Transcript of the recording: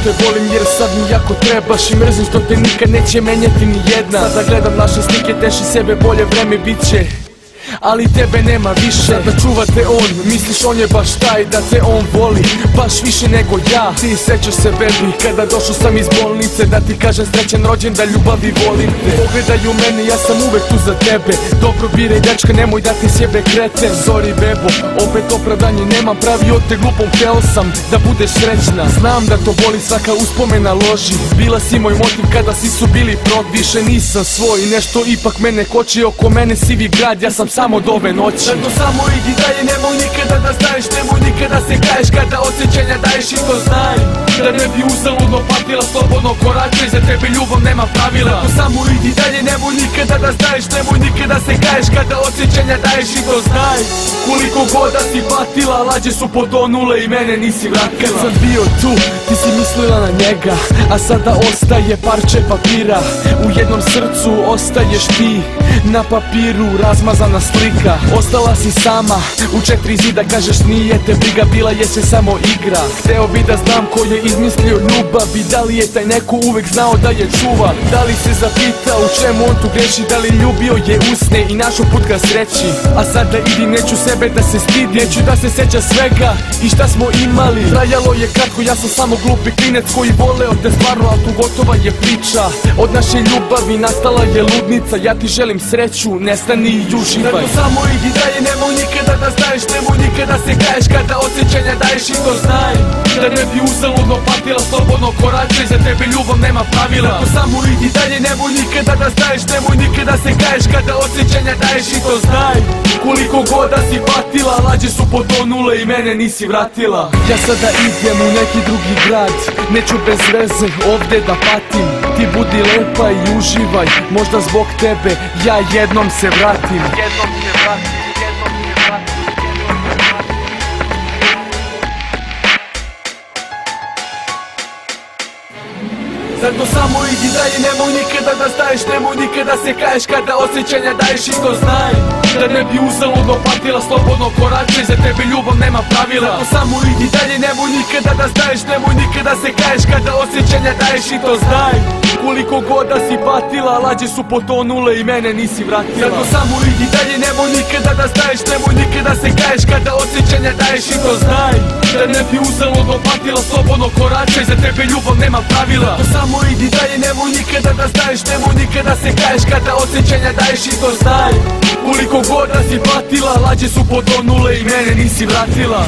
te volim jer sad mi jako trebaš i mrzim što te nikad neće menjati ni jedna. Sada gledam naše slike, teši sebe, bolje vreme bit će, ali tebe nema više. Da čuva te on, misliš on je baš taj, da te on voli baš više nego ja. Ti sećaš se bebi, kada došao sam iz bolnice, da ti kažem srećan rođen, da ljubavi volim te. Pogledaj u mene, ja sam uvek tu za tebe. Dobro biraj dečka, nemoj da ti sjebe krete. Sorry bebo, opet opravdanje nemam, pravio te glupom, hteo sam da budeš srećna. Znam da to boli, svaka uspomena loži. Bila si moj motiv kada si su bili prot. Više nisam svoj, nešto ipak mene koči, oko mene sivi grad, ja sam samo od ove noći. Zato samo idi dalje, nemoj nikada da staješ, nemoj nikada se kaješ kada osjećanja daješ i to znaj. Da ne bi uzaludno patila, slobodno koračaj, za tebe ljubav nema pravila. Zato samo idi dalje, nemoj nikada da staješ, nemoj nikada se kaješ kada osjećanja daješ i to znaj. Koliko god da si patila, lađe su potonule i mene nisi vratila. Kad sam bio tu, ti si mislila na njega, a sada ostaje parče papira. U jednom srcu ostaješ ti, na papiru razmazana slika. Ostala si sama, u 4 zida, kažeš nije te briga, bila je se samo igra. Hteo bi da znam ko je izmislio ljubav i da li je taj neko uvek znao da je čuva. Da li se zapitao u čemu on tu greši, da li ljubio je usne i našo put ka sreći. A sada idi, neću sebe da se stidim, neću da se seća svega i šta smo imali. Trajalo je kratko, ja sam samo glupi klinec koji voleo te stvarno, al tu gotova je priča. Od naše ljubavi nastala je ludnica, ja ti želim sreću, nestani i uživaj. Zato samo idi dalje, nemoj nikada da staješ, nemoj nikada se kaješ kada osjećanja daješ i to znaj. Da ne bi uzaludno patila, slobodno koračaj, za tebe ljubav nema pravila. Zato samo idi dalje, nemoj nikada da staješ, nemoj nikada se kaješ kada osjećanja daješ i to znaj. Koliko god da si patila, lađe su potonule i mene nisi vratila. Ja sada idem u neki drugi grad, neću bez veze ovde da patim. Ti budi lepa i uživaj, možda zbog tebe ja jednom se vratim. Zato samo idi dalje, nemoj nikada da staješ, nemoj nikada se kaješ kada osjećanja daješ i to znaj. Da ne bi uzaludno patila, slobodno koračaj, za tebe ljubav nema pravila. Zato samo idi dalje, nemoj nikada da staješ, nemoj nikada se kaješ kada osjećanja daješ i to znaj. Koliko god da si patila, lađe su potonule i mene nisi vratila. Zato samo idi dalje, nemoj nikada da staješ, nemoj nikada se kaješ kada osjećanja daješ i to znaj. Da ne bi uzaludno patila, slobodno koračaj, za tebe ljubav nema pravila. Zato samo idi dalje, nemoj nikada da staješ, nemoj nikada se kaješ kada osjećanja daješ i to znaj. Koliko god da si patila, lađe su potonule i mene nisi vratila.